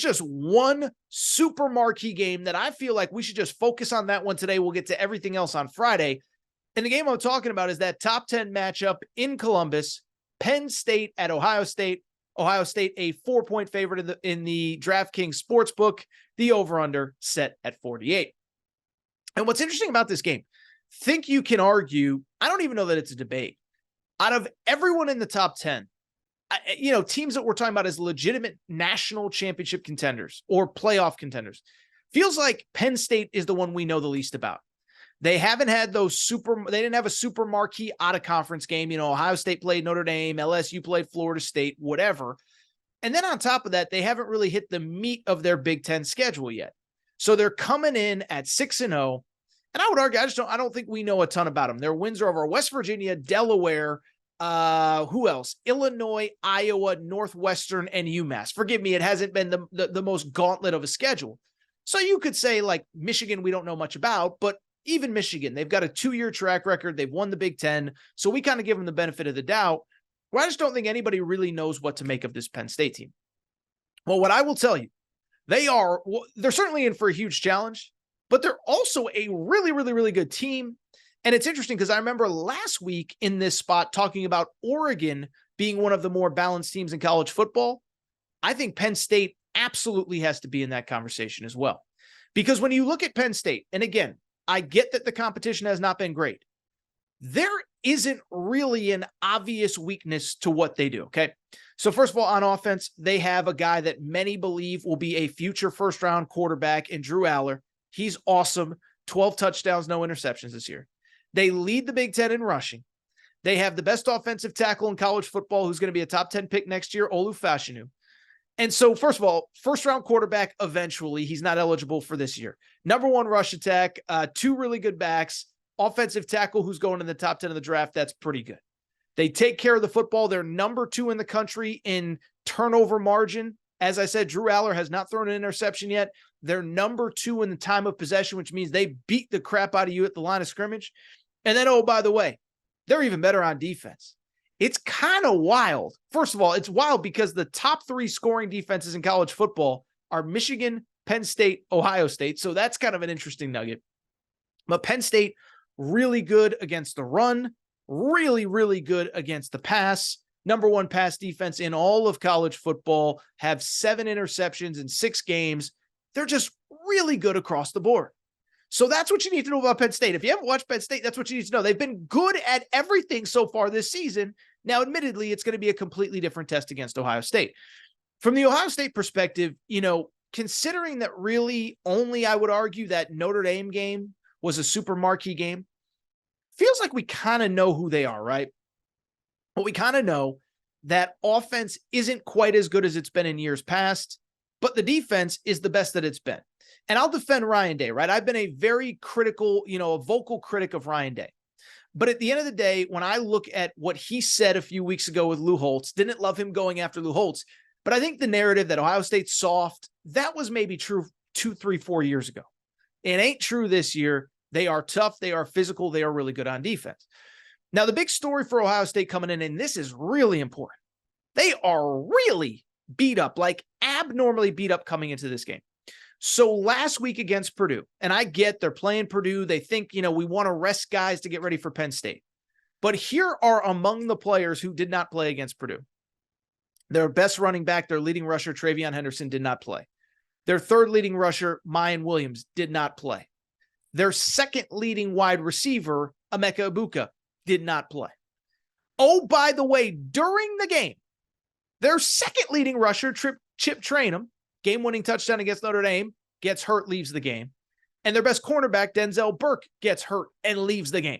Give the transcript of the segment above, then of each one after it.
just one super marquee game that I feel like we should just focus on that one today. We'll get to everything else on Friday. And the game I'm talking about is that top 10 matchup in Columbus, Penn State at Ohio State. Ohio State, a 4-point favorite in the DraftKings Sportsbook, the over-under set at 48. And what's interesting about this game, think you can argue, I don't even know that it's a debate. Out of everyone in the top 10, teams that we're talking about as legitimate national championship contenders or playoff contenders, feels like Penn State is the one we know the least about. They haven't had they didn't have a super marquee out of conference game. Ohio State played Notre Dame, LSU played Florida State, whatever. And then on top of that, they haven't really hit the meat of their Big Ten schedule yet. So they're coming in at 6-0. And I would argue, I don't think we know a ton about them. Their wins are over West Virginia, Delaware, who else? Illinois, Iowa, Northwestern, and UMass. Forgive me, it hasn't been the most gauntlet of a schedule. So you could say like Michigan, we don't know much about, but even Michigan, they've got a 2-year track record. They've won the Big Ten. So we kind of give them the benefit of the doubt. Well, I just don't think anybody really knows what to make of this Penn State team. Well, what I will tell you, they're certainly in for a huge challenge, but they're also a really, really, really good team. And it's interesting because I remember last week in this spot talking about Oregon being one of the more balanced teams in college football. I think Penn State absolutely has to be in that conversation as well. Because when you look at Penn State, and again, I get that the competition has not been great. There isn't really an obvious weakness to what they do, okay? So first of all, on offense, they have a guy that many believe will be a future first-round quarterback in Drew Aller. He's awesome. 12 touchdowns, no interceptions this year. They lead the Big Ten in rushing. They have the best offensive tackle in college football, who's going to be a top 10 pick next year, Olu Fashanu. And so, first of all, first-round quarterback eventually. He's not eligible for this year. Number one rush attack, 2 really good backs, offensive tackle who's going in the top 10 of the draft. That's pretty good. They take care of the football. They're number 2 in the country in turnover margin. As I said, Drew Aller has not thrown an interception yet. They're number 2 in the time of possession, which means they beat the crap out of you at the line of scrimmage. And then, oh, by the way, they're even better on defense. It's kind of wild. First of all, it's wild because the top 3 scoring defenses in college football are Michigan, Penn State, Ohio State. So that's kind of an interesting nugget. But Penn State, really good against the run, really, really good against the pass. Number 1 pass defense in all of college football, have 7 interceptions in 6 games. They're just really good across the board. So that's what you need to know about Penn State. If you haven't watched Penn State, that's what you need to know. They've been good at everything so far this season. Now, admittedly, it's going to be a completely different test against Ohio State. From the Ohio State perspective, considering that really only, I would argue, that Notre Dame game was a super marquee game, feels like we kind of know who they are, right? But we kind of know that offense isn't quite as good as it's been in years past, but the defense is the best that it's been. And I'll defend Ryan Day, right? I've been a very critical, a vocal critic of Ryan Day. But at the end of the day, when I look at what he said a few weeks ago with Lou Holtz, didn't love him going after Lou Holtz, but I think the narrative that Ohio State's soft, that was maybe true 2, 3, 4 years ago. It ain't true this year. They are tough. They are physical. They are really good on defense. Now, the big story for Ohio State coming in, and this is really important, they are really beat up, like abnormally beat up coming into this game. So last week against Purdue, and I get they're playing Purdue. They think, we want to rest guys to get ready for Penn State. But here are among the players who did not play against Purdue. Their best running back, their leading rusher, Travion Henderson, did not play. Their third leading rusher, Mayan Williams, did not play. Their second leading wide receiver, Emeka Egbuka, did not play. Oh, by the way, during the game, their second leading rusher, Chip Trayanum, game-winning touchdown against Notre Dame, gets hurt, leaves the game. And their best cornerback, Denzel Burke, gets hurt and leaves the game.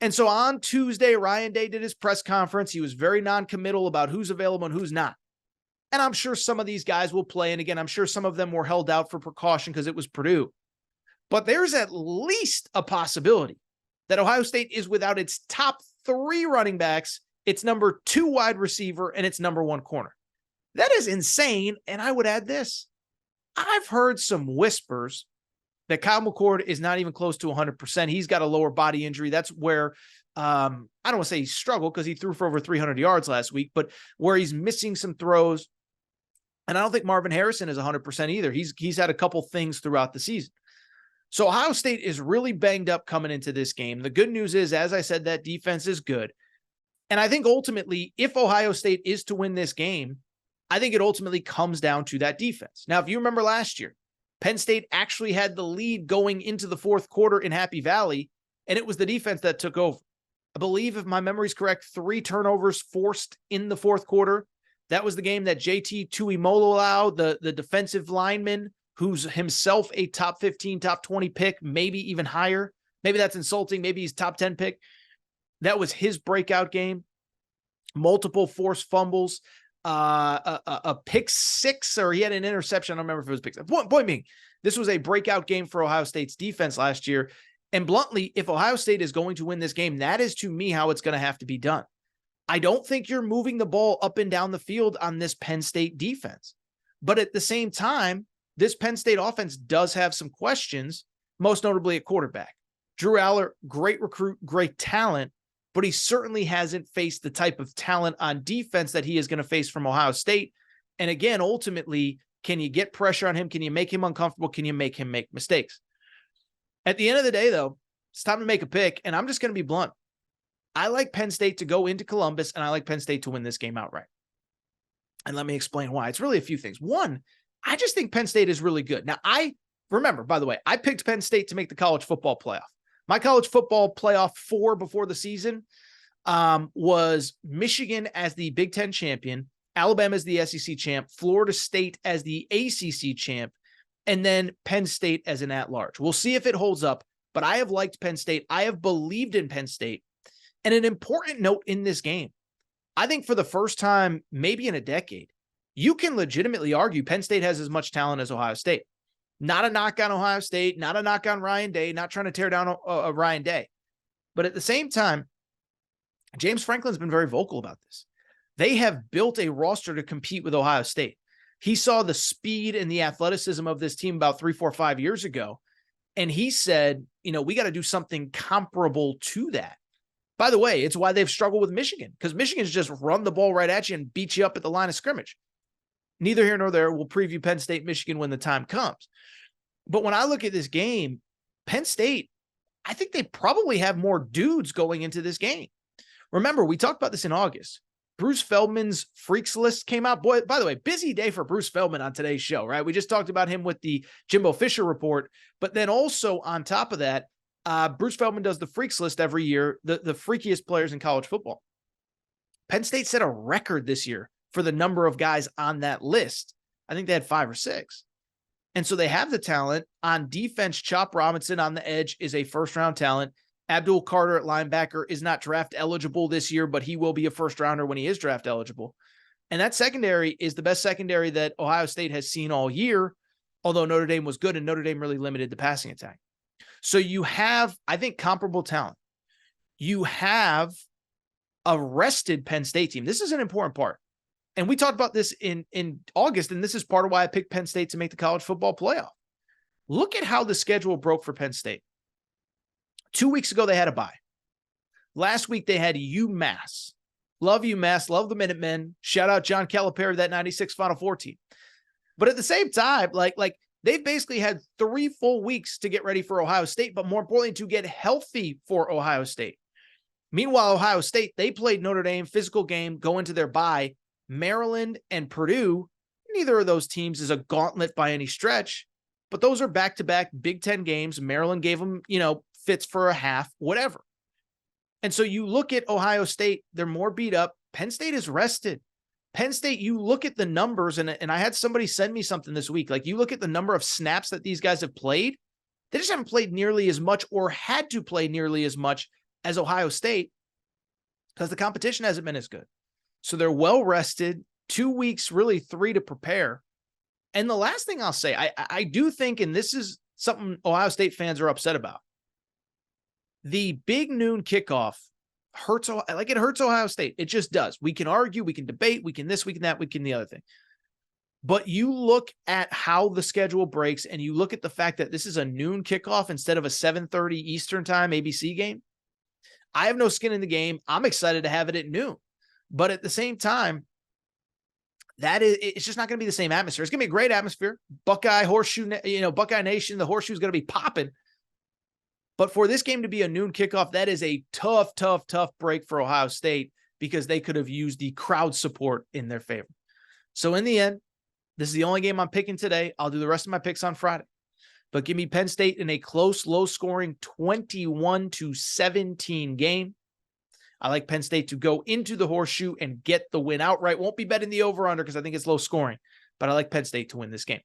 And so on Tuesday, Ryan Day did his press conference. He was very non-committal about who's available and who's not. And I'm sure some of these guys will play. And again, I'm sure some of them were held out for precaution because it was Purdue. But there's at least a possibility that Ohio State is without its top 3 running backs, its number 2 wide receiver, and its number 1 corner. That is insane. And I would add this. I've heard some whispers that Kyle McCord is not even close to 100%. He's got a lower body injury. That's where, I don't want to say he struggled because he threw for over 300 yards last week, but where he's missing some throws. And I don't think Marvin Harrison is 100% either. He's had a couple things throughout the season. So Ohio State is really banged up coming into this game. The good news is, as I said, that defense is good. And I think ultimately, if Ohio State is to win this game, I think it ultimately comes down to that defense. Now, if you remember last year, Penn State actually had the lead going into the fourth quarter in Happy Valley, and it was the defense that took over. I believe, if my memory is correct, 3 turnovers forced in the fourth quarter. That was the game that JT Tuimoloau allowed, the defensive lineman, who's himself a top 15, top 20 pick, maybe even higher. Maybe that's insulting. Maybe he's top 10 pick. That was his breakout game. Multiple forced fumbles, a pick 6, or he had an interception. I don't remember if it was pick 6. Point being, this was a breakout game for Ohio State's defense last year. And bluntly, if Ohio State is going to win this game, that is, to me, how it's going to have to be done. I don't think you're moving the ball up and down the field on this Penn State defense. But at the same time, this Penn State offense does have some questions, most notably at quarterback. Drew Aller, great recruit, great talent, but he certainly hasn't faced the type of talent on defense that he is going to face from Ohio State. And again, ultimately, can you get pressure on him? Can you make him uncomfortable? Can you make him make mistakes? At the end of the day, though, it's time to make a pick, and I'm just going to be blunt. I like Penn State to go into Columbus, and I like Penn State to win this game outright. And let me explain why. It's really a few things. One, I just think Penn State is really good. Now, remember, by the way, I picked Penn State to make the college football playoff. My college football playoff 4 before the season was Michigan as the Big Ten champion, Alabama as the SEC champ, Florida State as the ACC champ, and then Penn State as an at-large. We'll see if it holds up, but I have liked Penn State. I have believed in Penn State. And an important note in this game, I think for the first time, maybe in a decade, you can legitimately argue Penn State has as much talent as Ohio State. Not a knock on Ohio State, not a knock on Ryan Day, not trying to tear down Ryan Day. But at the same time, James Franklin's been very vocal about this. They have built a roster to compete with Ohio State. He saw the speed and the athleticism of this team about 3, 4, 5 years ago. And he said, we got to do something comparable to that. By the way, it's why they've struggled with Michigan, because Michigan's just run the ball right at you and beat you up at the line of scrimmage. Neither here nor there. We'll preview Penn State, Michigan when the time comes. But when I look at this game, Penn State, I think they probably have more dudes going into this game. Remember, we talked about this in August. Bruce Feldman's Freaks list came out. Boy, by the way, busy day for Bruce Feldman on today's show, right? We just talked about him with the Jimbo Fisher report. But then also on top of that, Bruce Feldman does the Freaks list every year, the freakiest players in college football. Penn State set a record this year for the number of guys on that list. I think they had 5 or 6. And so they have the talent. On defense, Chop Robinson on the edge is a first-round talent. Abdul Carter at linebacker is not draft eligible this year, but he will be a first-rounder when he is draft eligible. And that secondary is the best secondary that Ohio State has seen all year, although Notre Dame was good and Notre Dame really limited the passing attack. So you have, I think, comparable talent. You have a rested Penn State team. This is an important part. And we talked about this in August, and this is part of why I picked Penn State to make the college football playoff. Look at how the schedule broke for Penn State. 2 weeks ago, they had a bye. Last week, they had UMass. Love UMass. Love the Minutemen. Shout out John Calipari, that 96 Final Four team. But at the same time, like they've basically had 3 full weeks to get ready for Ohio State, but more importantly, to get healthy for Ohio State. Meanwhile, Ohio State, they played Notre Dame, physical game, go into their bye. Maryland and Purdue, neither of those teams is a gauntlet by any stretch, but those are back-to-back Big Ten games. Maryland gave them, fits for a half, whatever. And so you look at Ohio State, they're more beat up. Penn State is rested. Penn State, you look at the numbers, and I had somebody send me something this week. Like, you look at the number of snaps that these guys have played, they just haven't played nearly as much or had to play nearly as much as Ohio State because the competition hasn't been as good. So they're well rested, 2 weeks, really 3 to prepare. And the last thing I'll say, I do think, and this is something Ohio State fans are upset about, the big noon kickoff hurts Ohio State. It just does. We can argue, we can debate, we can this, we can that, we can the other thing. But you look at how the schedule breaks, and you look at the fact that this is a noon kickoff instead of a 7:30 Eastern time ABC game. I have no skin in the game. I'm excited to have it at noon. But at the same time, it's just not going to be the same atmosphere. It's going to be a great atmosphere. Buckeye Horseshoe, Buckeye Nation, the Horseshoe is going to be popping. But for this game to be a noon kickoff, that is a tough break for Ohio State because they could have used the crowd support in their favor. So in the end, this is the only game I'm picking today. I'll do the rest of my picks on Friday. But give me Penn State in a close, low-scoring 21-17 game. I like Penn State to go into the Horseshoe and get the win outright. Won't be betting the over-under because I think it's low-scoring. But I like Penn State to win this game.